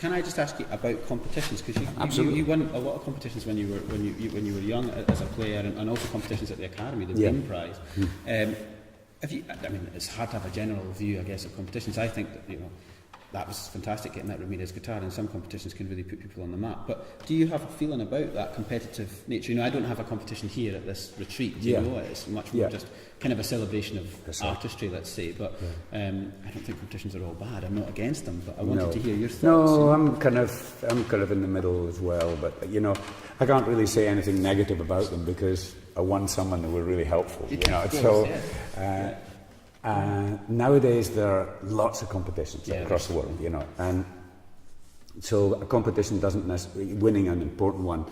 Can I just ask you about competitions? Because Absolutely. You won a lot of competitions when you were young as a player, and also competitions at the academy, the Green Prize. It's hard to have a general view, I guess, of competitions. I think that that was fantastic getting that Ramirez guitar, and some competitions can really put people on the map. But do you have a feeling about that competitive nature? I don't have a competition here at this retreat. Do you know it? It's much more just kind of a celebration of artistry, let's say. But I don't think competitions are all bad. I'm not against them, but I wanted to hear your thoughts. No, I'm kind of in the middle as well. But I can't really say anything negative about them because I won some and they were really helpful. Nowadays there are lots of competitions across the world, and so a competition doesn't necessarily, winning an important one,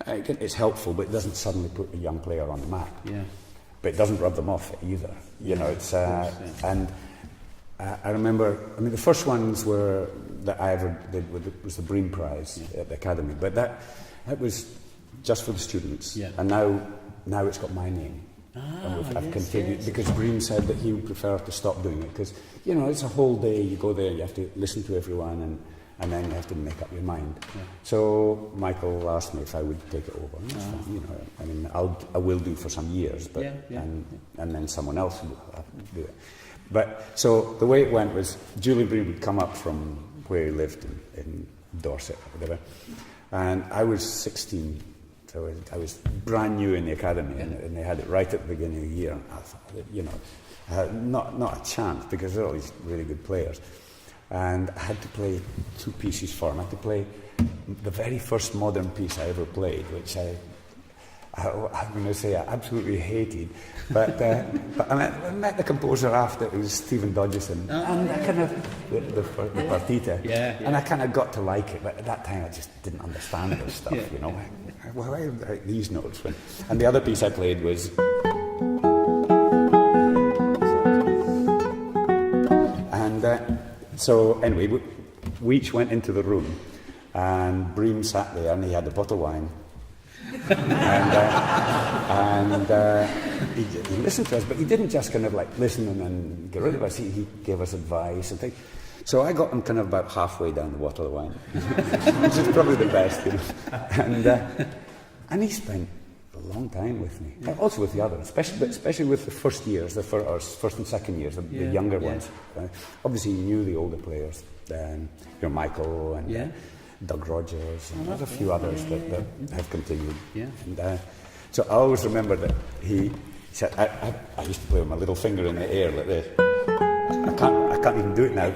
it's helpful, but it doesn't suddenly put a young player on the map. Yeah. But it doesn't rub them off either. And I remember, the first ones that I ever did was the Bream Prize at the Academy, but that was just for the students, and now it's got my name. I've continued because Bream said that he would prefer to stop doing it because it's a whole day. You go there, you have to listen to everyone, and then you have to make up your mind. So Michael asked me if I would take it over. I will do for some years, but and then someone else will have to do it. But so the way it went was Julie Bream would come up from where he lived in Dorset or whatever, and I was 16. So I was brand new in the academy, and they had it right at the beginning of the year. And I thought, I had not a chance because there are all these really good players, and I had to play two pieces for them. I had to play the very first modern piece I ever played, which I'm going to say I absolutely hated. But I met the composer after. It was Stephen Dodgeson, and I kind of the partita, and I kind of got to like it. But at that time, I just didn't understand this stuff, Well, I write these notes. And the other piece I played was. And so anyway, we each went into the room, and Bream sat there, and he had a bottle of wine. and he listened to us, but he didn't just kind of like listen and then get rid of us. He gave us advice and things. So I got him kind of about halfway down the bottle of wine, which is probably the best, And he spent a long time with me, also with the others, especially with the first years, first and second years, the younger ones. Obviously, he knew the older players, Michael and. Doug Rogers, and there's a few others that have continued. And, so I always remember that he said, I used to play with my little finger in the air like this. I can't even do it now.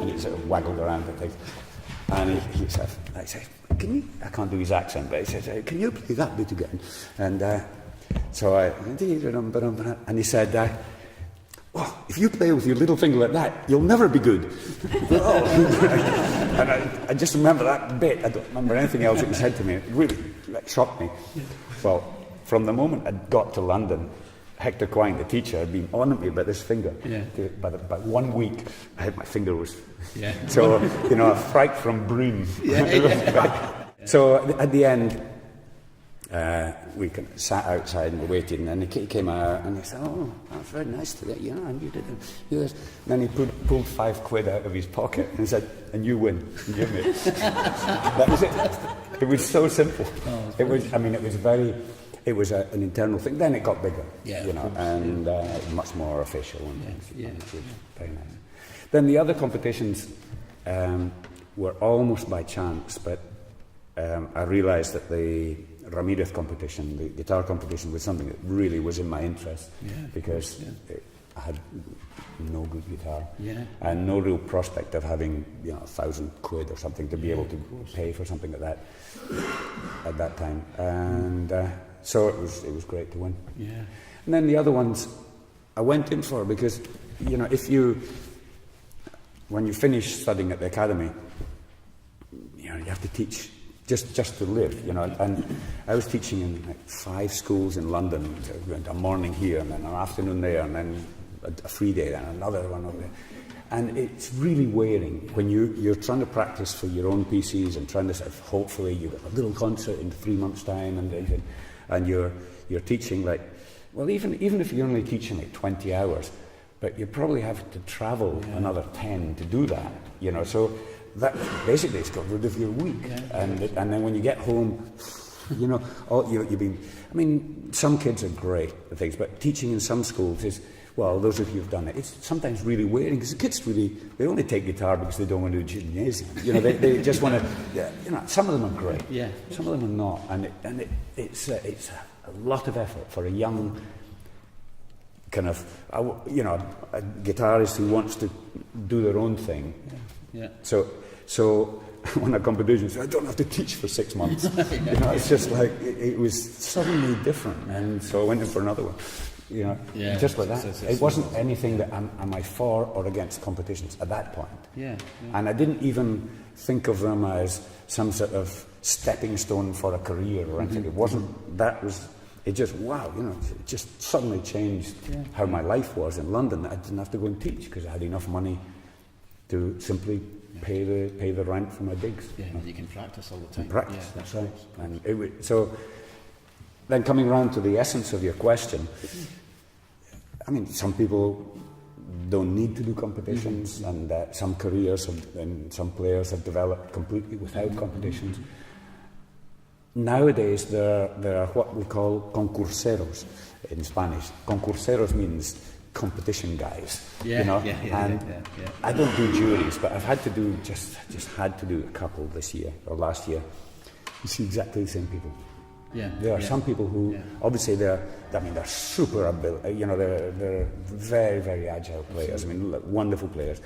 And he sort of waggled around and things. And he said, I can't do his accent, but he said, can you play that bit again? And so and he said, if you play with your little finger like that, you'll never be good. And I just remember that bit. I don't remember anything else that was said to me. It really shocked me. Well, from the moment I got to London, Hector Quine, the teacher, had been on me about this finger. By 1 week, my finger was... So, a fright from Bream. So at the end... we sat outside and were waiting, and he came out and he said, that's very nice to get and you did this. And then he pulled £5 out of his pocket and said, and you win, and give me. That was it. It was so simple. It was an internal thing. Then it got bigger, and much more official and things. Very nice. Then the other competitions were almost by chance, but I realised that the Ramirez competition, the guitar competition, was something that really was in my interest because I had no good guitar and no real prospect of having £1,000 or something to be able to pay for something like that at that time, and so it was great to win. And then the other ones I went in for because when you finish studying at the academy, you have to teach. Just to live, and I was teaching in 5 schools in London, a morning here and then an afternoon there and then a free day and another one over there. And it's really wearing when you're trying to practice for your own pieces and trying to sort of, hopefully you get a little concert in 3 months' time and you're teaching even if you're only teaching 20 hours, but you probably have to travel another 10 to do that, you know. So that basically it's got rid of your week, and then when you get home, you know, you've been. I mean, some kids are great at things, but teaching in some schools is, well, those of you who've done it, it's sometimes really wearing because the kids they only take guitar because they don't want to do gymnasium. You know, they just want to. You know, some of them are great. Yeah. Some of them are not, and it's a lot of effort for a young kind of, you know, a guitarist who wants to do their own thing. Yeah. So when a competition says, I don't have to teach for 6 months. You know, it's just like it was suddenly different, and so I went in for another one. You know, just like that. It wasn't anything that am I for or against competitions at that point. And I didn't even think of them as some sort of stepping stone for a career or anything. It wasn't. That was. It just, wow, you know, it just suddenly changed how my life was in London. I didn't have to go and teach because I had enough money to simply pay the rent for my gigs. Yeah, and you can practice all the time. Practice, that's right. And so then coming round to the essence of your question, I mean, some people don't need to do competitions, and some careers and some players have developed completely without competitions. Nowadays, there are what we call concurseros in Spanish. Concurseros means competition guys, you know. I don't do juries, but I've had to do just had to do a couple this year or last year. You see exactly the same people. There are some people who obviously they're super ability. You know, they're very, very agile players. I mean, wonderful players,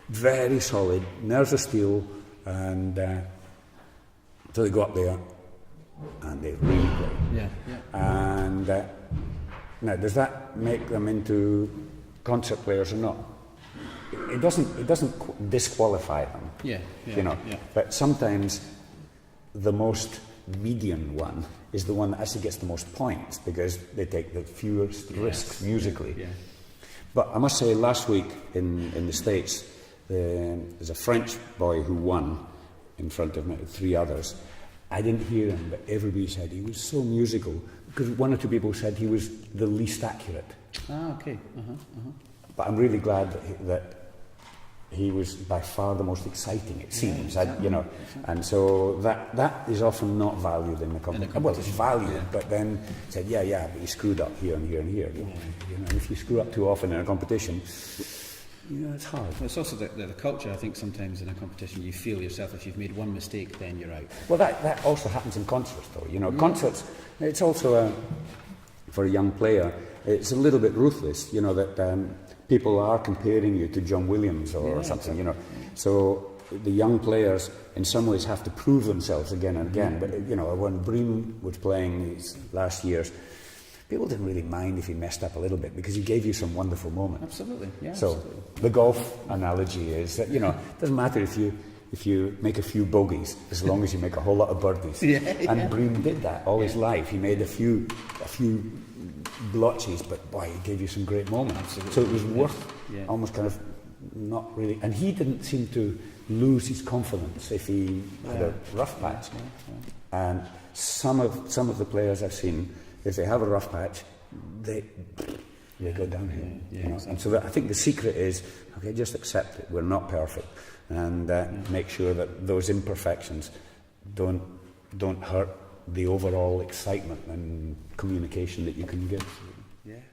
very solid, nerves of steel, and so they go up there. And they really play. And now, does that make them into concert players or not? It doesn't disqualify them. You know. But sometimes the most median one is the one that actually gets the most points because they take the fewest risks musically. But I must say, last week in the States, there's a French boy who won in front of me, 3 others. I didn't hear him, but everybody said he was so musical because 1 or 2 people said he was the least accurate. Okay. But I'm really glad that he was by far the most exciting. It seems, you know, and so that is often not valued in the competition. Well, it's valued, but then said, but he screwed up here and here and here. You know, and if you screw up too often in a competition. You know, it's hard. Well, it's also the culture. I think sometimes in a competition you feel yourself, if you've made one mistake, then you're out. Well, that also happens in concerts, though. You know, concerts, it's also, for a young player, it's a little bit ruthless, you know, that people are comparing you to John Williams or something, you know. So the young players, in some ways, have to prove themselves again and again. But, you know, when Bream was playing these last years, people didn't really mind if he messed up a little bit because he gave you some wonderful moments. Absolutely, So the golf analogy is that, you know, it doesn't matter if you make a few bogeys as long as you make a whole lot of birdies. And Bream did that all his life. He made a few blotches, but boy, he gave you some great moments. Absolutely. So it was worth almost kind of not really. And he didn't seem to lose his confidence if he had a rough patch. And some of the players I've seen, if they have a rough patch, they go downhill. You know? And so I think the secret is, okay, just accept it. We're not perfect, and make sure that those imperfections don't hurt the overall excitement and communication that you can give. Yes.